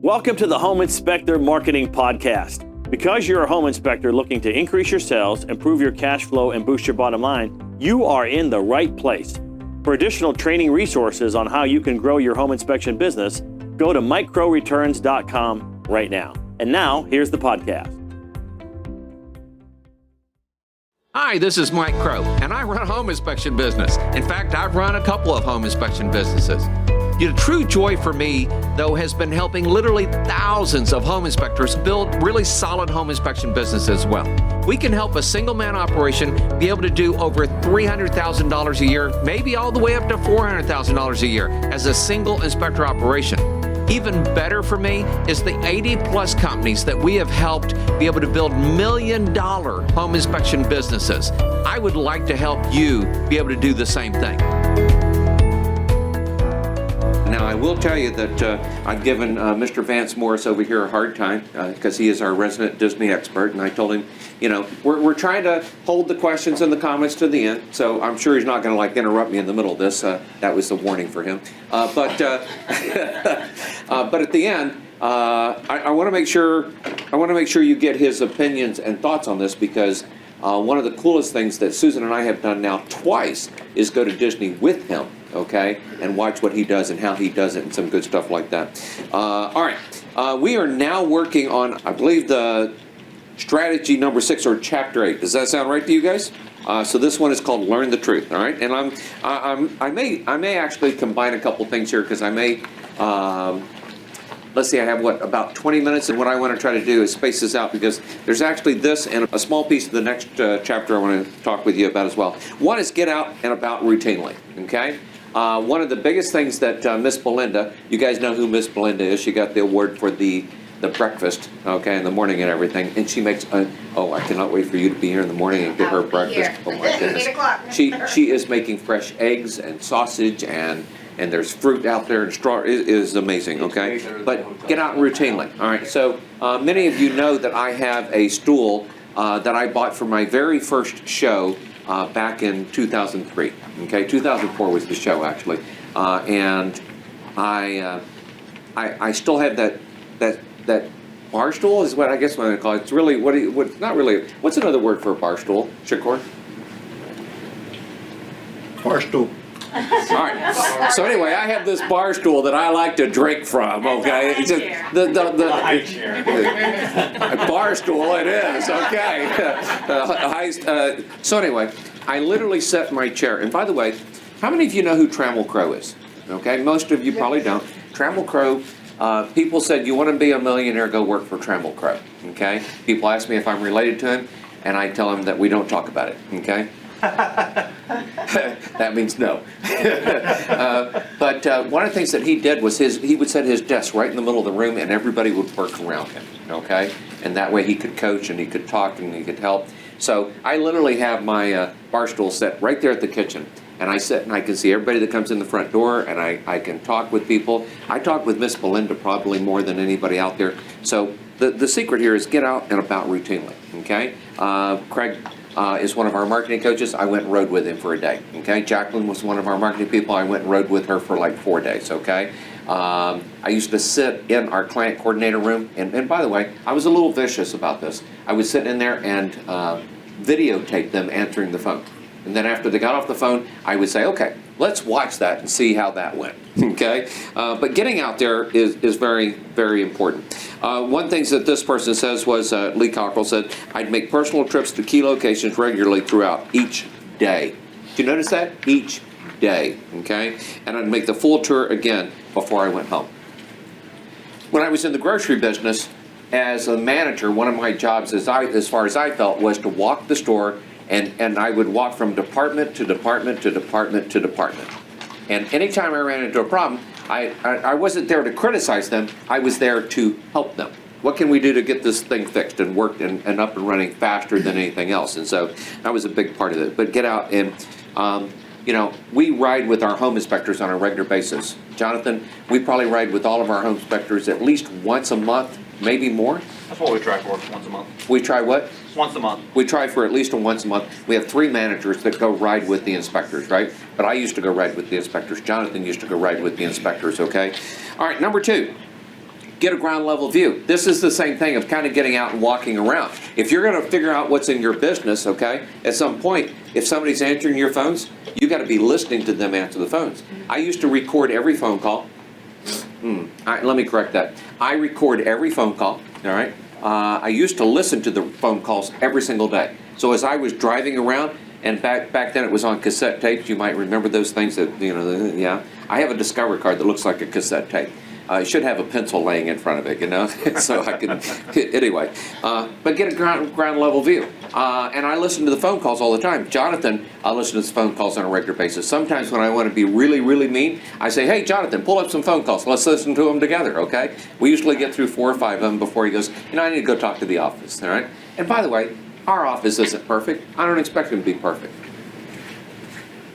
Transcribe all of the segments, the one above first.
Welcome to the Home Inspector Marketing Podcast. Because you're a home inspector looking to increase your sales, improve your cash flow, and boost your bottom line, you are in the right place. For additional training resources on how you can grow your home inspection business, go to microreturns.com right now. And now, here's the podcast. Hi, this is Mike Crow, and I run a home inspection business. In fact, I've run a couple of home inspection businesses. The true joy for me, though, has been helping literally thousands of home inspectors build really solid home inspection businesses as well. We can help a single-man operation be able to do over $300,000 a year, maybe all the way up to $400,000 a year as a single inspector operation. Even better for me is the 80-plus companies that we have helped be able to build million-dollar home inspection businesses. I would like to help you be able to do the same thing. Now, I will tell you that I've given Mr. Vance Morris over here a hard time because he is our resident Disney expert, and I told him, you know, we're trying to hold the questions and the comments to the end, so I'm sure he's not going to interrupt me in the middle of this. That was the warning for him. But at the end, I want to make sure you get his opinions and thoughts on this, because one of the coolest things that Susan and I have done now twice is go to Disney with him. Okay, and watch what he does and how he does it and some good stuff like that. All right, we are now working on, I believe, the strategy number 6 or chapter 8. Does that sound right to you guys? So this one is called Learn the Truth. All right, and I may actually combine a couple things here, because I may. Let's see, I have about 20 minutes, and what I want to try to do is space this out, because there's actually this and a small piece of the next chapter I want to talk with you about as well. One is get out and about routinely. Okay. One of the biggest things that Miss Belinda, you guys know who Miss Belinda is. She got the award for the breakfast, okay, in the morning and everything. And she makes, I cannot wait for you to be here in the morning and get her breakfast. Oh my goodness. 8 o'clock. She is making fresh eggs and sausage, and there's fruit out there and straw. It is amazing, okay? But get out routinely, all right? So many of you know that I have a stool that I bought for my very first show back in 2003. Okay, 2004 was the show actually, and I still have that bar stool is what I guess what I call it. It's really not really. What's another word for a bar stool? Shakur? Bar stool. All right. So anyway, I have this bar stool that I like to drink from. Okay, it's just the High chair. bar stool. It is okay. So anyway, I literally set my chair. And by the way, how many of you know who Trammell Crow is? Okay, most of you probably don't. Trammell Crow. People said, you want to be a millionaire, go work for Trammell Crow. Okay. People ask me if I'm related to him, and I tell them that we don't talk about it. Okay. That means no. But one of the things that he did was he would set his desk right in the middle of the room, and everybody would work around him, okay? And that way he could coach and he could talk and he could help. So I literally have my bar stool set right there at the kitchen. And I sit and I can see everybody that comes in the front door, and I can talk with people. I talk with Miss Belinda probably more than anybody out there. So the secret here is get out and about routinely, okay? Craig is one of our marketing coaches. I went and rode with him for a day, okay? Jacqueline was one of our marketing people. I went and rode with her for like 4 days, okay? I used to sit in our client coordinator room, and by the way, I was a little vicious about this. I would sit in there and videotape them answering the phone. And then after they got off the phone, I would say, okay, let's watch that and see how that went, okay? But getting out there is very, very important. One thing that this person says was, Lee Cockrell said, I'd make personal trips to key locations regularly throughout each day. Do you notice that? Each day, okay? And I'd make the full tour again before I went home. When I was in the grocery business, as a manager, one of my jobs, as far as I felt, was to walk the store. And I would walk from department to department to department to department. And anytime I ran into a problem, I wasn't there to criticize them. I was there to help them. What can we do to get this thing fixed and worked and up and running faster than anything else? And so that was a big part of it. But get out and, we ride with our home inspectors on a regular basis. Jonathan, we probably ride with all of our home inspectors at least once a month, maybe more. That's what we try for, once a month. We try what? Once a month. We try for at least once a month. We have 3 managers that go ride with the inspectors, right? But I used to go ride with the inspectors. Jonathan used to go ride with the inspectors, okay? All right, number 2. get a ground level view. This is the same thing of kind of getting out and walking around. If you're going to figure out what's in your business, okay, at some point, if somebody's answering your phones, you got to be listening to them answer the phones. I used to record every phone call. Let me correct that. I record every phone call, all right? I used to listen to the phone calls every single day. So as I was driving around, and back then it was on cassette tapes, you might remember those things that, yeah. I have a Discovery card that looks like a cassette tape. It should have a pencil laying in front of it, so I can, anyway. But get a ground level view. And I listen to the phone calls all the time. Jonathan, I listen to his phone calls on a regular basis. Sometimes when I want to be really, really mean, I say, hey, Jonathan, pull up some phone calls. Let's listen to them together, okay? We usually get through 4 or 5 of them before he goes, I need to go talk to the office, all right? And by the way, our office isn't perfect. I don't expect it to be perfect.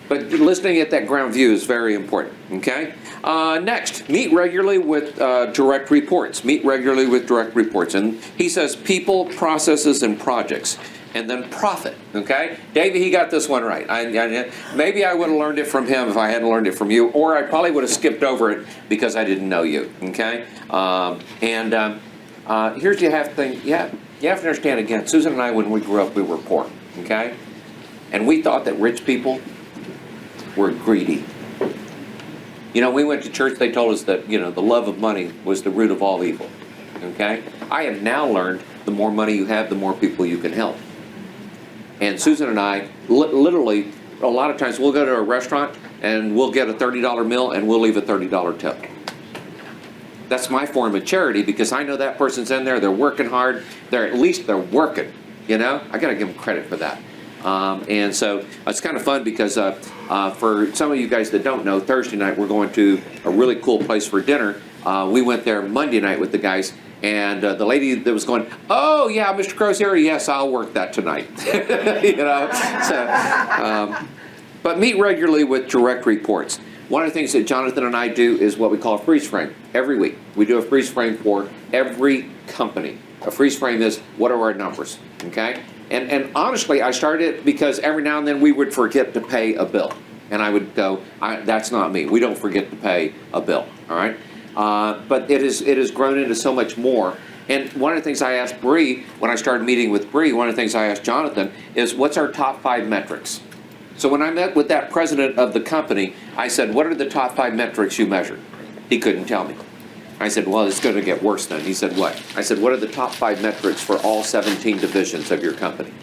But listening at that ground view is very important, okay? Next, meet regularly with direct reports. Meet regularly with direct reports. And he says people, processes, and projects. And then profit, okay? Davey, he got this one right. Maybe I would have learned it from him if I hadn't learned it from you, or I probably would have skipped over it because I didn't know you, okay? Here's you have to understand again, Susan and I, when we grew up, we were poor, okay? And we thought that rich people were greedy. We went to church, they told us that, the love of money was the root of all evil, okay? I have now learned the more money you have, the more people you can help. And Susan and I, literally, a lot of times we'll go to a restaurant and we'll get a $30 meal and we'll leave a $30 tip. That's my form of charity because I know that person's in there, they're working hard, at least they're working, I got to give them credit for that. And so it's kind of fun because for some of you guys that don't know, Thursday night we're going to a really cool place for dinner. We went there Monday night with the guys, and the lady that was going, oh yeah, Mr. Crow's here, yes, I'll work that tonight. But meet regularly with direct reports. One of the things that Jonathan and I do is what we call a freeze frame every week. We do a freeze frame for every company. A freeze frame is, what are our numbers, okay? And honestly, I started it because every now and then we would forget to pay a bill. And I would go, that's not me. We don't forget to pay a bill, all right? But it has grown into so much more. And one of the things I asked Bree, when I started meeting with Bree, one of the things I asked Jonathan is, what's our top 5 metrics? So when I met with that president of the company, I said, what are the top 5 metrics you measure? He couldn't tell me. I said, well, it's going to get worse then. He said, what? I said, what are the top 5 metrics for all 17 divisions of your company?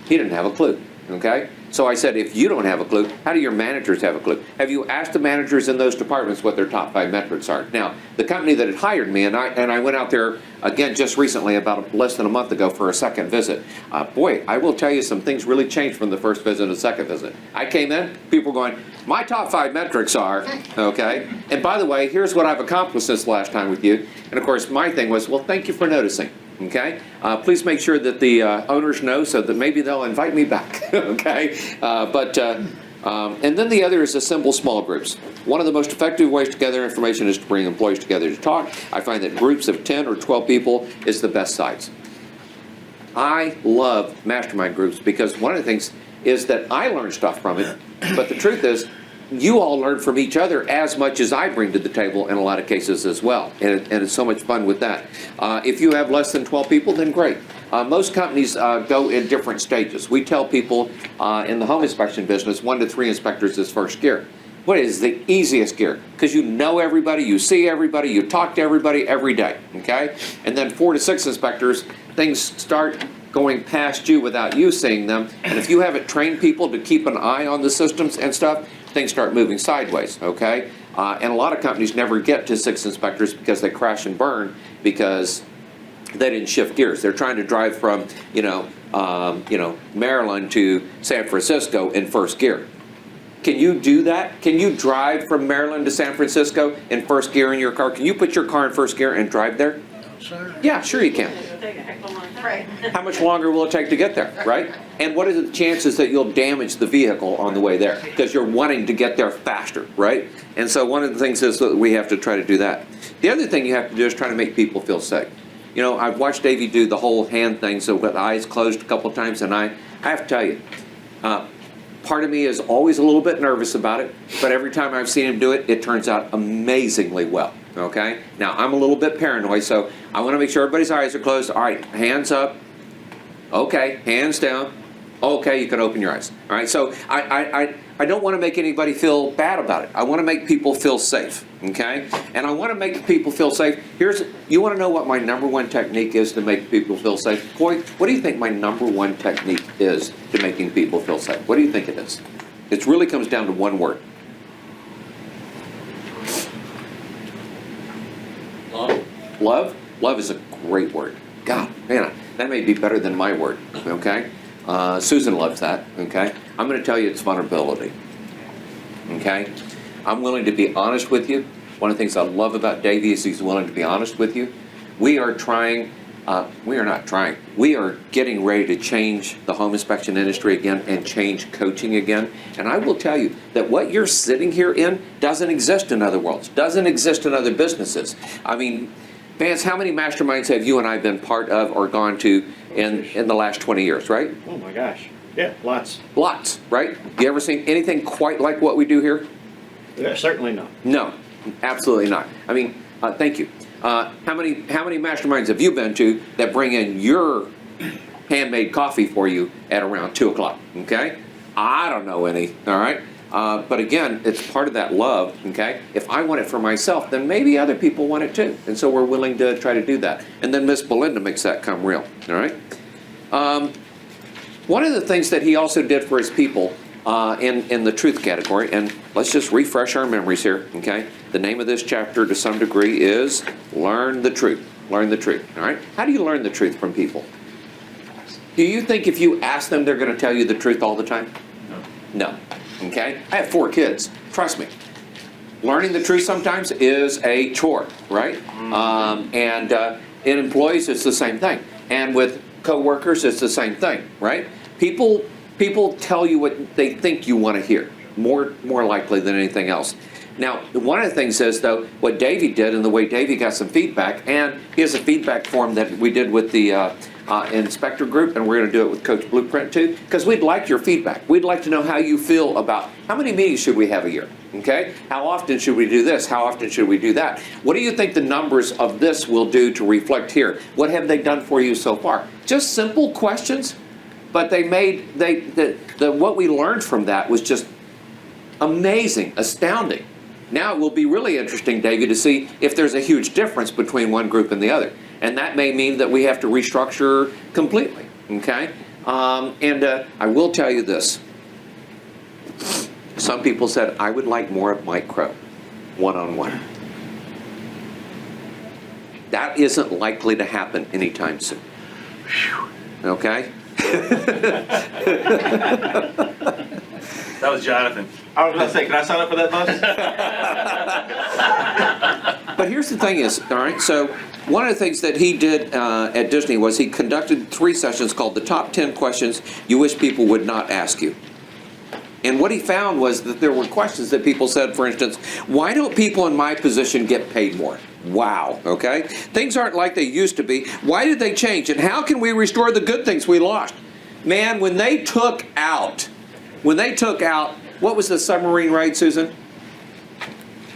He didn't have a clue, okay? So I said, if you don't have a clue, how do your managers have a clue? Have you asked the managers in those departments what their top 5 metrics are? Now, the company that had hired me, and I went out there, again, just recently, about less than a month ago, for a second visit. Boy, I will tell you, some things really changed from the first visit to the second visit. I came in, people were going, my top 5 metrics are, okay? And by the way, here's what I've accomplished this last time with you. And of course, my thing was, well, thank you for noticing. Okay, please make sure that the owners know so that maybe they'll invite me back. Okay, and then the other is assemble small groups. One of the most effective ways to gather information is to bring employees together to talk. I find that groups of 10 or 12 people is the best size. I love mastermind groups because one of the things is that I learn stuff from it, but the truth is, you all learn from each other as much as I bring to the table in a lot of cases as well. And it's so much fun with that. If you have less than 12 people, then great. Most companies go in different stages. We tell people in the home inspection business, 1 to 3 inspectors is first gear. What is the easiest gear? Because you know everybody, you see everybody, you talk to everybody every day, okay? And then 4 to 6 inspectors, things start going past you without you seeing them. And if you haven't trained people to keep an eye on the systems and stuff, things start moving sideways, okay? And a lot of companies never get to 6 inspectors because they crash and burn because they didn't shift gears. They're trying to drive from, Maryland to San Francisco in first gear. Can you do that? Can you drive from Maryland to San Francisco in first gear in your car? Can you put your car in first gear and drive there? Sure. Yeah, sure you can. Right. How much longer will it take to get there, right? And what are the chances that you'll damage the vehicle on the way there? Because you're wanting to get there faster, right? And so one of the things is that we have to try to do that. The other thing you have to do is try to make people feel safe. I've watched Davey do the whole hand thing, so with eyes closed a couple times, and I have to tell you, part of me is always a little bit nervous about it, but every time I've seen him do it, it turns out amazingly well. okay? Now, I'm a little bit paranoid, so I want to make sure everybody's eyes are closed. All right, hands up. Okay, hands down. Okay, you can open your eyes. All right, so I don't want to make anybody feel bad about it. I want to make people feel safe, okay? And I want to make people feel safe. You want to know what my number one technique is to make people feel safe? Coy, what do you think my number one technique is to making people feel safe? What do you think it is? It really comes down to one word. Love. Love? Love is a great word. God, man, that may be better than my word, okay? Susan loves that, okay? I'm going to tell you it's vulnerability, okay? I'm willing to be honest with you. One of the things I love about Davey is he's willing to be honest with you. We are not trying. We are getting ready to change the home inspection industry again and change coaching again. And I will tell you that what you're sitting here in doesn't exist in other worlds, doesn't exist in other businesses. I mean, Vance, how many masterminds have you and I been part of or gone to in the last 20 years, right? Oh my gosh. Yeah, lots. Lots, right? You ever seen anything quite like what we do here? Yeah, certainly not. No, absolutely not. I mean, thank you. How many masterminds have you been to that bring in your handmade coffee for you at around 2 o'clock? Okay, I don't know any. All right, but again, it's part of that love. Okay, if I want it for myself, then maybe other people want it too, and so we're willing to try to do that. And then Miss Belinda makes that come real. All right. One of the things that he also did for his people in the truth category, and let's just refresh our memories here, okay? The name of this chapter to some degree is Learn the Truth. Learn the truth, all right? How do you learn the truth from people? Do you think if you ask them, they're going to tell you the truth all the time? No. Okay? I have 4 kids. Trust me. Learning the truth sometimes is a chore, right? And in employees, it's the same thing. And with coworkers, it's the same thing, right? People tell you what they think you want to hear, more likely than anything else. Now, one of the things is, though, what Davey did and the way Davey got some feedback, and he has a feedback form that we did with the inspector group, and we're going to do it with Coach Blueprint too, because we'd like your feedback. We'd like to know how you feel about how many meetings should we have a year, okay? How often should we do this? How often should we do that? What do you think the numbers of this will do to reflect here? What have they done for you so far? Just simple questions, but what we learned from that was just amazing, astounding. Now it will be really interesting, Davey, to see if there's a huge difference between one group and the other. And that may mean that we have to restructure completely, okay? I will tell you this. Some people said, I would like more of Mike Crow, one-on-one. That isn't likely to happen anytime soon, okay? That was Jonathan. I was going to say, can I sign up for that bus? But here's the thing is, all right, so one of the things that he did at Disney was he conducted 3 sessions called the Top 10 Questions You Wish People Would Not Ask You. And what he found was that there were questions that people said, for instance, why don't people in my position get paid more? Wow, okay? Things aren't like they used to be. Why did they change? And how can we restore the good things we lost? Man, when they took out, what was the submarine rate, Susan?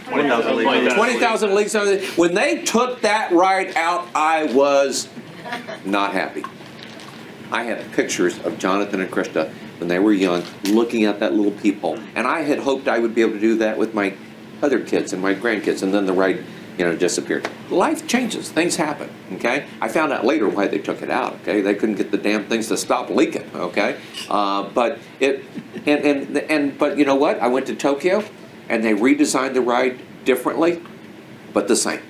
20,000 leagues. 20,000 leagues. When they took that ride out, I was not happy. I had pictures of Jonathan and Krista when they were young, looking at that little peephole. And I had hoped I would be able to do that with my other kids and my grandkids, and then the ride, disappeared. Life changes, things happen, okay? I found out later why they took it out, okay? They couldn't get the damn things to stop leaking, okay? But you know what? I went to Tokyo, and they redesigned the ride differently, but the same.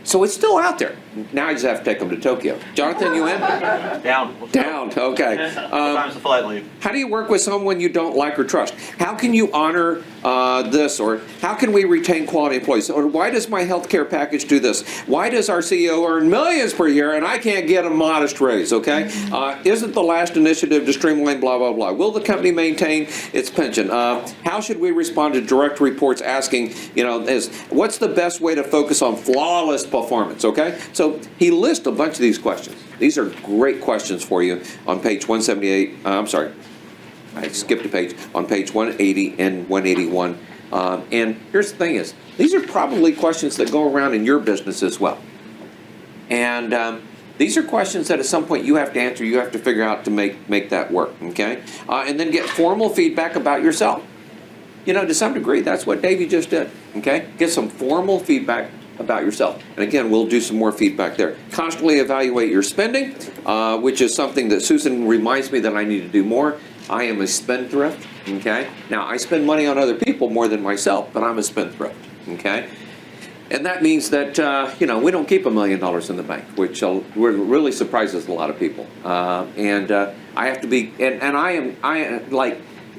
So it's still out there. Now I just have to take them to Tokyo. Jonathan, you in? Down. Down, okay. Time's the flight leave. How do you work with someone you don't like or trust? How can you honor this? Or how can we retain quality employees? Or why does my healthcare package do this? Why does our CEO earn millions per year and I can't get a modest raise, okay? Isn't the last initiative to streamline blah, blah, blah? Will the company maintain its pension? How should we respond to direct reports asking, what's the best way to focus on flawless performance, okay? So he lists a bunch of these questions. These are great questions for you on page 178. I'm sorry, I skipped a page. On page 180 and 181 And here's the thing is, these are probably questions that go around in your business as well. And these are questions that at some point you have to answer, you have to figure out to make that work, okay? And then get formal feedback about yourself. You know, to some degree, that's what Davey just did, okay? Get some formal feedback about yourself. And again, we'll do some more feedback there. Constantly evaluate your spending, which is something that Susan reminds me that I need to do more. I am a spendthrift, okay? Now, I spend money on other people more than myself, but I'm a spendthrift, okay? And that means that, you know, we don't keep $1 million in the bank, which really surprises a lot of people. I have to be,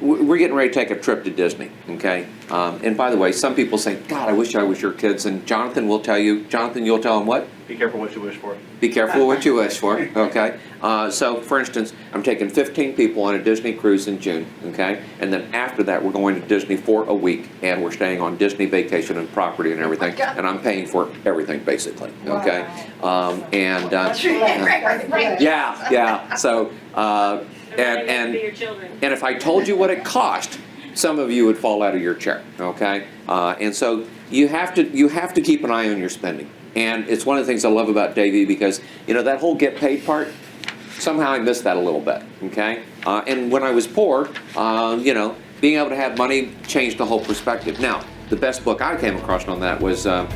we're getting ready to take a trip to Disney, okay? And by the way, some people say, God, I wish I was your kids. And Jonathan will tell you, Jonathan, you'll tell them what? Be careful what you wish for. Be careful what you wish for, okay? So, for instance, I'm taking 15 people on a Disney cruise in June, okay? And then after that, we're going to Disney for a week, and we're staying on Disney Vacation and property and everything, and I'm paying for everything, basically, okay? Yeah. So, and if I told you what it cost, some of you would fall out of your chair, okay? And so you have to keep an eye on your spending. And it's one of the things I love about Davey because, you know, that whole get paid part, somehow I missed that a little bit, okay? And when I was poor, you know, being able to have money changed the whole perspective. Now, the best book I came across on that was The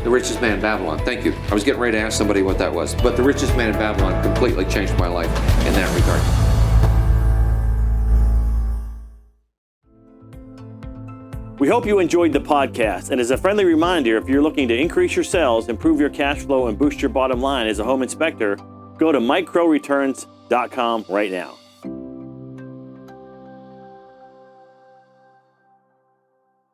Richest Man in Babylon. Thank you. I was getting ready to ask somebody what that was. But The Richest Man in Babylon completely changed my life in that regard. We hope you enjoyed the podcast, and as a friendly reminder, if you're looking to increase your sales, improve your cash flow, and boost your bottom line as a home inspector, go to microreturns.com right now.